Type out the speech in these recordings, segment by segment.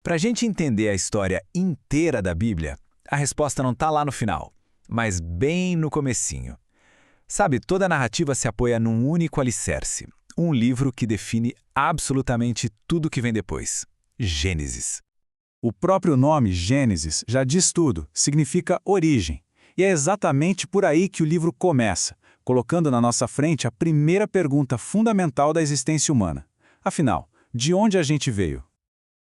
Para a gente entender a história inteira da Bíblia, a resposta não está lá no final, mas bem no comecinho. Sabe, toda a narrativa se apoia num único alicerce, um livro que define absolutamente tudo que vem depois: Gênesis. O próprio nome Gênesis já diz tudo, significa origem. E é exatamente por aí que o livro começa, colocando na nossa frente a primeira pergunta fundamental da existência humana. Afinal, de onde a gente veio?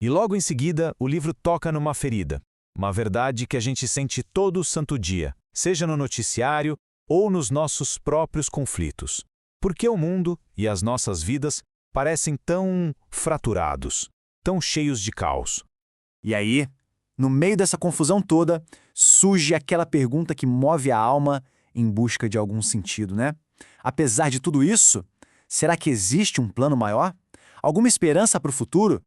E logo em seguida, o livro toca numa ferida, uma verdade que a gente sente todo santo dia, seja no noticiário ou nos nossos próprios conflitos. Por que o mundo e as nossas vidas parecem tão fraturados, tão cheios de caos? E aí, no meio dessa confusão toda, surge aquela pergunta que move a alma em busca de algum sentido, né? Apesar de tudo isso, será que existe um plano maior? Alguma esperança para o futuro?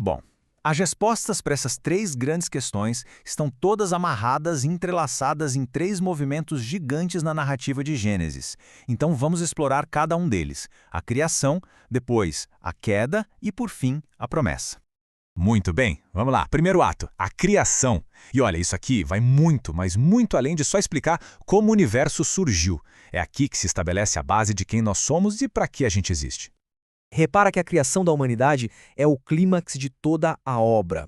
Bom, as respostas para essas três grandes questões estão todas amarradas e entrelaçadas em três movimentos gigantes na narrativa de Gênesis. Então vamos explorar cada um deles: a criação, depois a queda e, por fim, a promessa. Muito bem, vamos lá. Primeiro ato, a criação. E olha, isso aqui vai muito, mas muito além de só explicar como o universo surgiu. É aqui que se estabelece a base de quem nós somos e para que a gente existe. Repara que a criação da humanidade é o clímax de toda a obra.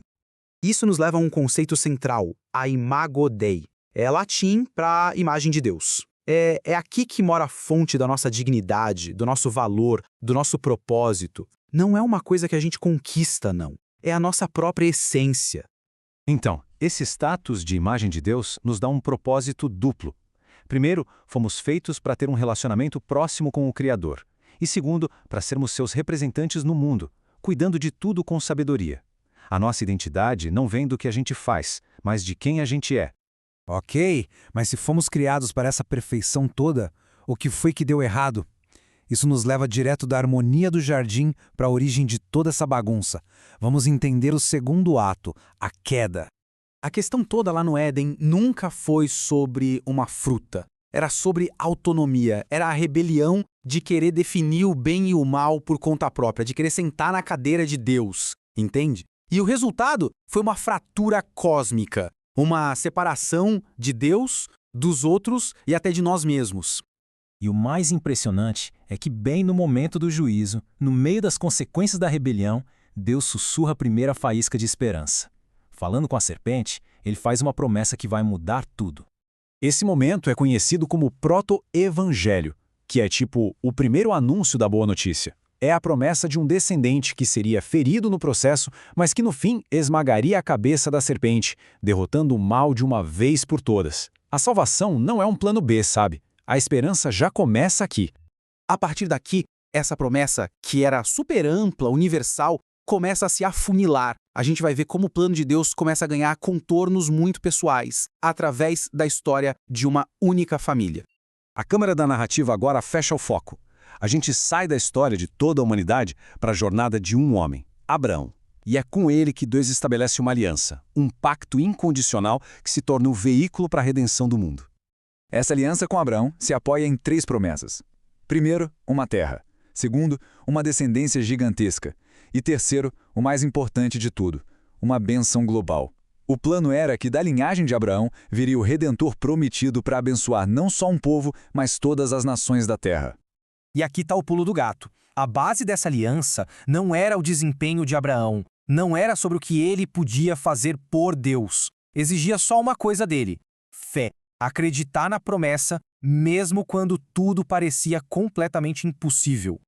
Isso nos leva a um conceito central, a imago Dei. É latim para imagem de Deus. É aqui que mora a fonte da nossa dignidade, do nosso valor, do nosso propósito. Não é uma coisa que a gente conquista, não. É a nossa própria essência. Então, esse status de imagem de Deus nos dá um propósito duplo. Primeiro, fomos feitos para ter um relacionamento próximo com o Criador. E segundo, para sermos seus representantes no mundo, cuidando de tudo com sabedoria. A nossa identidade não vem do que a gente faz, mas de quem a gente é. Ok, mas se fomos criados para essa perfeição toda, o que foi que deu errado? Isso nos leva direto da harmonia do jardim para a origem de toda essa bagunça. Vamos entender o segundo ato, a queda. A questão toda lá no Éden nunca foi sobre uma fruta. Era sobre autonomia, era a rebelião de querer definir o bem e o mal por conta própria, de querer sentar na cadeira de Deus, entende? E o resultado foi uma fratura cósmica, uma separação de Deus, dos outros e até de nós mesmos. E o mais impressionante é que bem no momento do juízo, no meio das consequências da rebelião, Deus sussurra a primeira faísca de esperança. Falando com a serpente, ele faz uma promessa que vai mudar tudo. Esse momento é conhecido como proto-evangelho, que é tipo o primeiro anúncio da boa notícia. É a promessa de um descendente que seria ferido no processo, mas que no fim esmagaria a cabeça da serpente, derrotando o mal de uma vez por todas. A salvação não é um plano B, sabe? A esperança já começa aqui. A partir daqui, essa promessa, que era super ampla, universal, começa a se afunilar. A gente vai ver como o plano de Deus começa a ganhar contornos muito pessoais, através da história de uma única família. A câmera da narrativa agora fecha o foco. A gente sai da história de toda a humanidade para a jornada de um homem, Abraão. E é com ele que Deus estabelece uma aliança, um pacto incondicional que se torna o veículo para a redenção do mundo. Essa aliança com Abraão se apoia em três promessas. Primeiro, uma terra. Segundo, uma descendência gigantesca. E terceiro, o mais importante de tudo, uma bênção global. O plano era que da linhagem de Abraão viria o Redentor prometido para abençoar não só um povo, mas todas as nações da terra. E aqui está o pulo do gato. A base dessa aliança não era o desempenho de Abraão, não era sobre o que ele podia fazer por Deus. Exigia só uma coisa dele: fé. Acreditar na promessa, mesmo quando tudo parecia completamente impossível.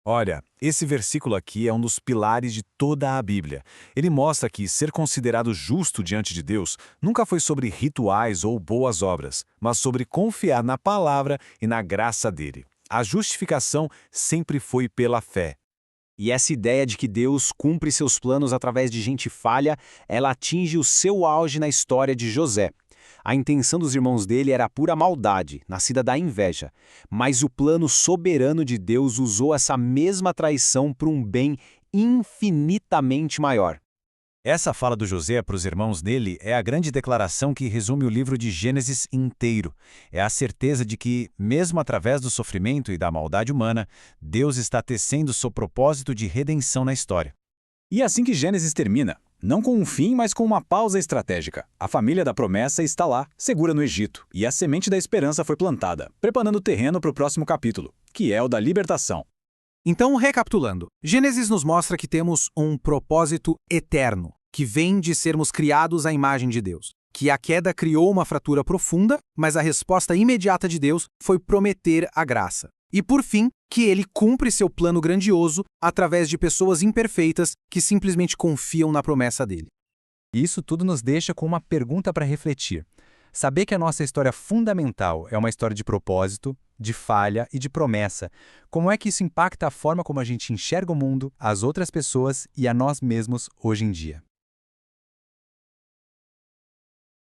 Olha, esse versículo aqui é um dos pilares de toda a Bíblia. Ele mostra que ser considerado justo diante de Deus nunca foi sobre rituais ou boas obras, mas sobre confiar na palavra e na graça dele. A justificação sempre foi pela fé. E essa ideia de que Deus cumpre seus planos através de gente falha, ela atinge o seu auge na história de José. A intenção dos irmãos dele era pura maldade, nascida da inveja. Mas o plano soberano de Deus usou essa mesma traição para um bem infinitamente maior. Essa fala do José para os irmãos dele é a grande declaração que resume o livro de Gênesis inteiro. É a certeza de que, mesmo através do sofrimento e da maldade humana, Deus está tecendo seu propósito de redenção na história. E é assim que Gênesis termina. Não com um fim, mas com uma pausa estratégica. A família da promessa está lá, segura no Egito, e a semente da esperança foi plantada, preparando o terreno para o próximo capítulo, que é o da libertação. Então, recapitulando, Gênesis nos mostra que temos um propósito eterno, que vem de sermos criados à imagem de Deus. Que a queda criou uma fratura profunda, mas a resposta imediata de Deus foi prometer a graça. E, por fim, que ele cumpre seu plano grandioso através de pessoas imperfeitas que simplesmente confiam na promessa dele. Isso tudo nos deixa com uma pergunta para refletir. Saber que a nossa história fundamental é uma história de propósito, de falha e de promessa, como é que isso impacta a forma como a gente enxerga o mundo, as outras pessoas e a nós mesmos hoje em dia?